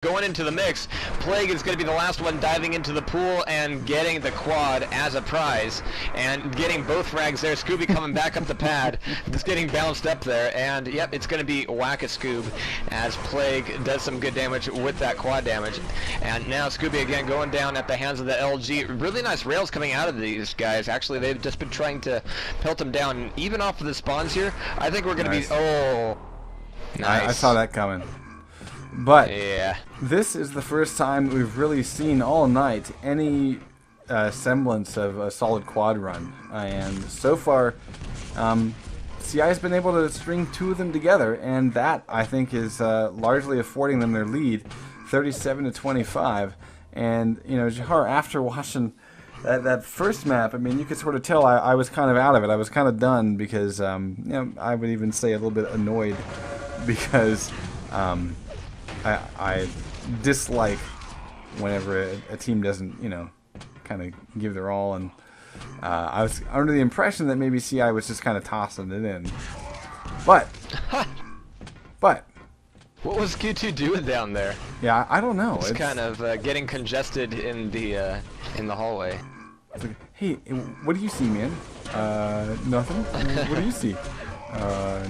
going into the mix. Plague is going to be the last one diving into the pool and getting the quad as a prize and getting both frags there. Scooby coming back up the pad, just getting bounced up there, and yep, it's going to be Whack-a-Scoob as Plague does some good damage with that quad damage. And now Scooby again going down at the hands of the LG. Really nice rails coming out of these guys. Actually, they've just been trying to pelt them down. Even off of the spawns here, I think we're going to be... Oh, nice. I saw that coming. But yeah, this is the first time we've really seen all night any semblance of a solid quad run. And so far, CI has been able to string two of them together, and that, I think, is largely affording them their lead, 37-25. And, you know, Jahar, after watching that first map, I mean, you could sort of tell I was kind of out of it. I was kind of done because, you know, I would even say a little bit annoyed because... I dislike whenever a team doesn't, you know, kind of give their all, and I was under the impression that maybe CI was just kind of tossing it in. But what was Q2 doing down there? Yeah, I don't know. It's kind of getting congested in the hallway. It's like, hey, what do you see, man? Nothing. What do you see?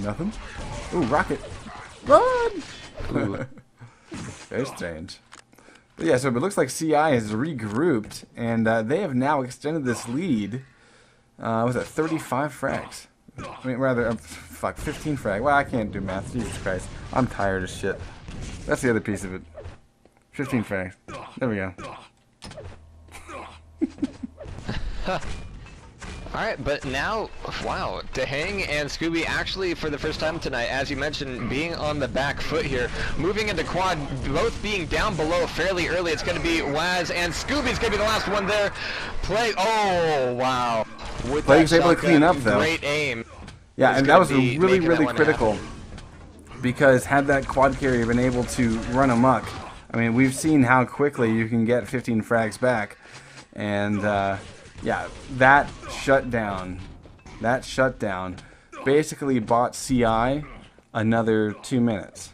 Nothing. Ooh, rocket! Run! Ooh. Very strange. But yeah, so it looks like CI has regrouped, and they have now extended this lead. Was that 35 frags? I mean, rather, fuck, 15 frag. Well, I can't do math. Jesus Christ. I'm tired as shit. That's the other piece of it. 15 frags. There we go. Alright, but now, wow, Dehang and Scooby actually, for the first time tonight, as you mentioned, being on the back foot here, moving into quad, both being down below fairly early. It's going to be Waz and Scooby's going to be the last one there. Plague, oh, wow. Plague's able to clean up, though. Great aim. Yeah, and that was really, really critical, because had that quad carrier been able to run amok, I mean, we've seen how quickly you can get 15 frags back, and, yeah, that shutdown basically bought CI another 2 minutes,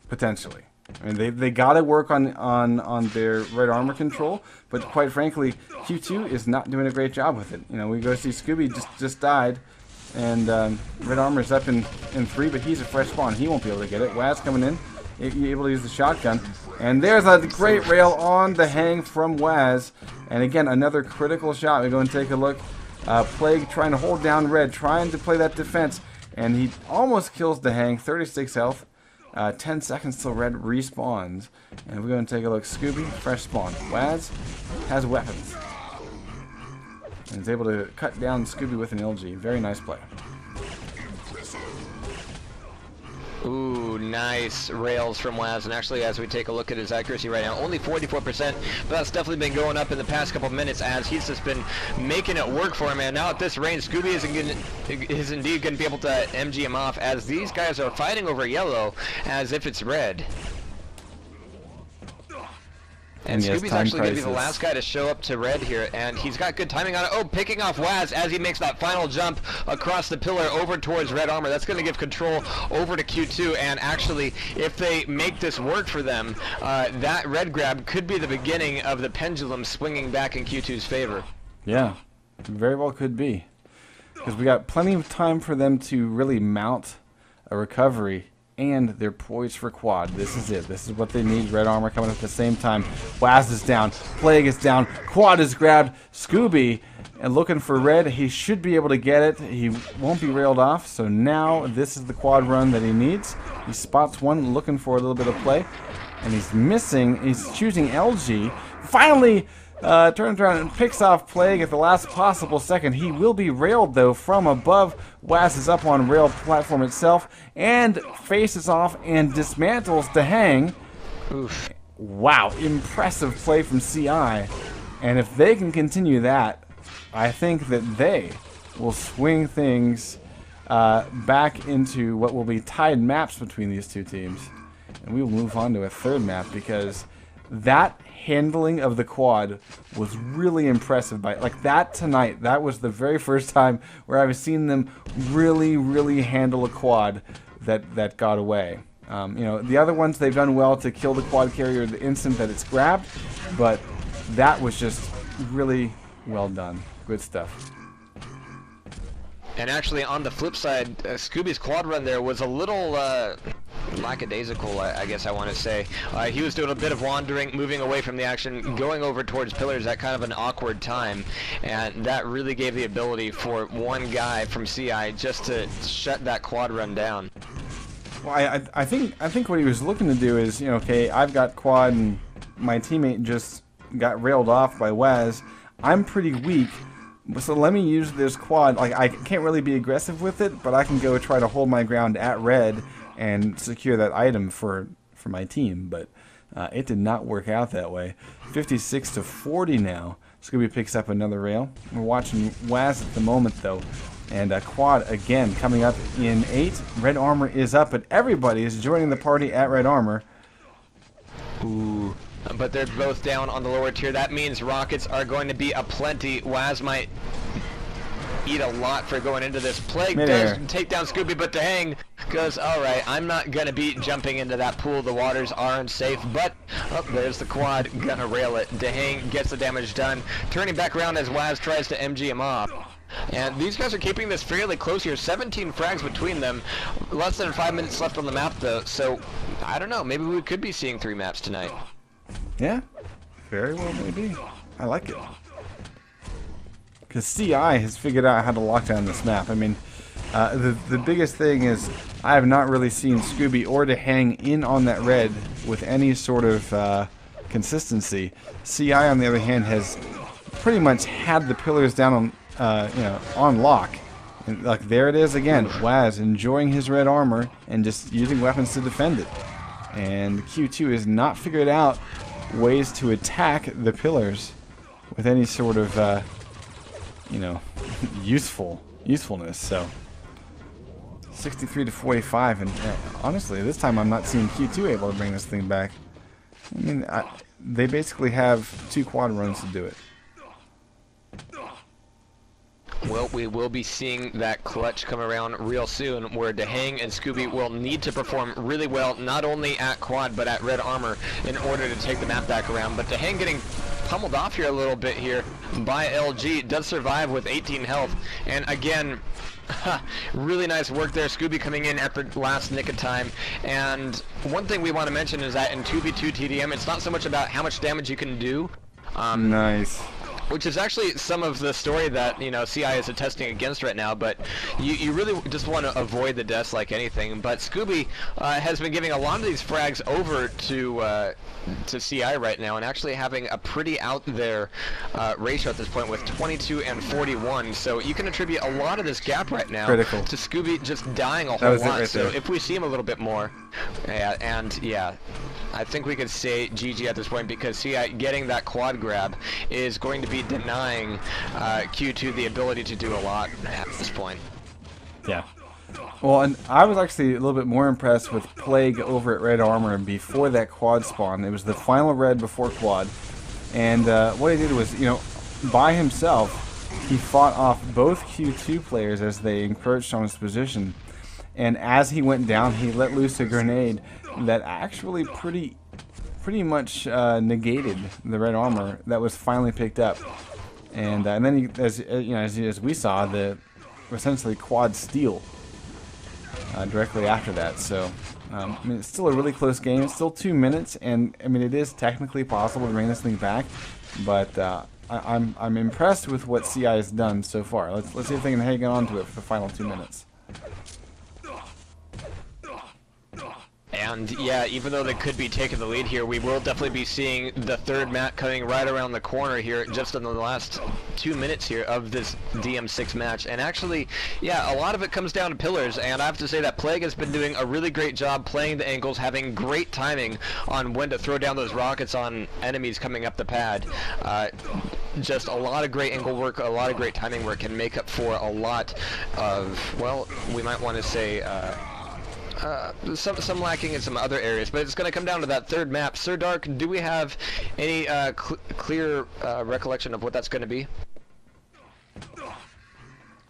potentially. I mean, they got to work on their red armor control, but quite frankly, Q2 is not doing a great job with it. You know, we go see Scooby just died, and red armor's up in 3, but he's a fresh spawn. He won't be able to get it. Waz coming in, able to use the shotgun. And there's a great rail on the hang from Waz. And again, another critical shot. We go and take a look. Plague trying to hold down red, trying to play that defense. And he almost kills the hang. 36 health. 10 seconds till red respawns. And we're going to take a look. Scooby, fresh spawn. Waz has weapons. And is able to cut down Scooby with an LG. Very nice play. Ooh, nice rails from Waz, and actually as we take a look at his accuracy right now, only 44%, but that's definitely been going up in the past couple minutes as he's just been making it work for him, and now at this range, Scooby is indeed going to be able to MG him off as these guys are fighting over yellow as if it's red. And Scooby's actually going to be the last guy to show up to red here, and he's got good timing on it. Oh, picking off Waz as he makes that final jump across the pillar over towards red armor. That's going to give control over to Q2, and actually, if they make this work for them, that red grab could be the beginning of the pendulum swinging back in Q2's favor. Yeah, very well could be. Because we got plenty of time for them to really mount a recovery, and they're poised for quad. This is it. This is what they need. Red armor coming up at the same time. Waz is down. Plague is down. Quad is grabbed. Scooby and looking for red. He should be able to get it. He won't be railed off. So now this is the quad run that he needs. He spots one looking for a little bit of play. And he's missing. He's choosing LG. Finally turns around and picks off Plague at the last possible second. He will be railed, though, from above. Waz is up on rail platform itself and faces off and dismantles the hang. Oof. Wow, impressive play from CI. And if they can continue that, I think that they will swing things back into what will be tied maps between these two teams. And we will move on to a third map, because that handling of the quad was really impressive. Like that tonight, that was the very first time where I've seen them really handle a quad that got away. You know, the other ones, they've done well to kill the quad carrier the instant that it's grabbed, but that was just really well done. Good stuff. And actually, on the flip side, Scooby's quad run there was a little lackadaisical, I guess I want to say. He was doing a bit of wandering, moving away from the action, going over towards pillars at kind of an awkward time, and that really gave the ability for one guy from CI just to shut that quad run down. Well, I think what he was looking to do is, you know, okay, I've got quad and my teammate just got railed off by Waz. I'm pretty weak. So let me use this quad. Like, I can't really be aggressive with it, but I can go try to hold my ground at red and secure that item for my team. But it did not work out that way. 56-40 now. Scooby picks up another rail. We're watching Waz at the moment, though. And quad, again, coming up in 8. Red armor is up, but everybody is joining the party at red armor. Ooh. But they're both down on the lower tier. That means rockets are going to be aplenty. Waz might eat a lot for going into this. Plague does take down Scooby, but Dehang goes, alright, I'm not going to be jumping into that pool. The waters are unsafe, but there's the quad. Gonna rail it. Dehang gets the damage done. Turning back around as Waz tries to MG him off. And these guys are keeping this fairly close here. 17 frags between them. Less than 5 minutes left on the map, though. So, I don't know. Maybe we could be seeing 3 maps tonight. Yeah, very well maybe. I like it. Because CI has figured out how to lock down this map. I mean, the biggest thing is I have not really seen Scooby or Dehang in on that red with any sort of consistency. CI, on the other hand, has pretty much had the pillars down on, you know, on lock. And, like, there it is again. Waz enjoying his red armor and just using weapons to defend it. And Q2 has not figured out ways to attack the pillars with any sort of, you know, usefulness. So 63-45, and honestly, this time I'm not seeing Q2 able to bring this thing back. I mean, they basically have 2 quad runs to do it. Well, we will be seeing that clutch come around real soon, where Dehang and Scooby will need to perform really well, not only at quad, but at red armor, in order to take the map back around. But Dehang getting pummeled off here a little bit here by LG, does survive with 18 health. And again, really nice work there. Scooby coming in at the last nick of time. And one thing we want to mention is that in 2v2 TDM, it's not so much about how much damage you can do. Nice. Which is actually some of the story that, you know, CI is attesting against right now, but you really just want to avoid the deaths like anything. But Scooby has been giving a lot of these frags over to CI right now, and actually having a pretty out there ratio at this point with 22 and 41. So you can attribute a lot of this gap right now to Scooby just dying a whole lot. So if we see him a little bit more, I think we could say GG at this point, because CI getting that quad grab is going to be denying Q2 the ability to do a lot at this point. Yeah. Well, and I was actually a little bit more impressed with Plague over at red armor before that quad spawn. It was the final red before quad. And what he did was, you know, by himself, he fought off both Q2 players as they encroached on his position. And as he went down, he let loose a grenade that actually pretty much negated the red armor that was finally picked up. And then, he, as we saw, the essentially quad steal directly after that. So, I mean, it's still a really close game. It's still 2 minutes, and I mean, it is technically possible to bring this thing back. But I'm impressed with what CI has done so far. Let's see if they can hang on to it for the final 2 minutes. And yeah, even though they could be taking the lead here, we will definitely be seeing the third map coming right around the corner here, just in the last 2 minutes here of this DM6 match. And actually, yeah, a lot of it comes down to pillars, and I have to say that Plague has been doing a really great job playing the angles, having great timing on when to throw down those rockets on enemies coming up the pad. Just a lot of great angle work, a lot of great timing work can make up for a lot of, well, we might want to say, some lacking in some other areas, but it's going to come down to that third map. Sir Dark, do we have any clear recollection of what that's going to be?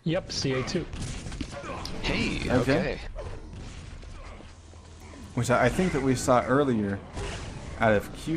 Yep, CA2. Hey, okay. which I think that we saw earlier out of Q.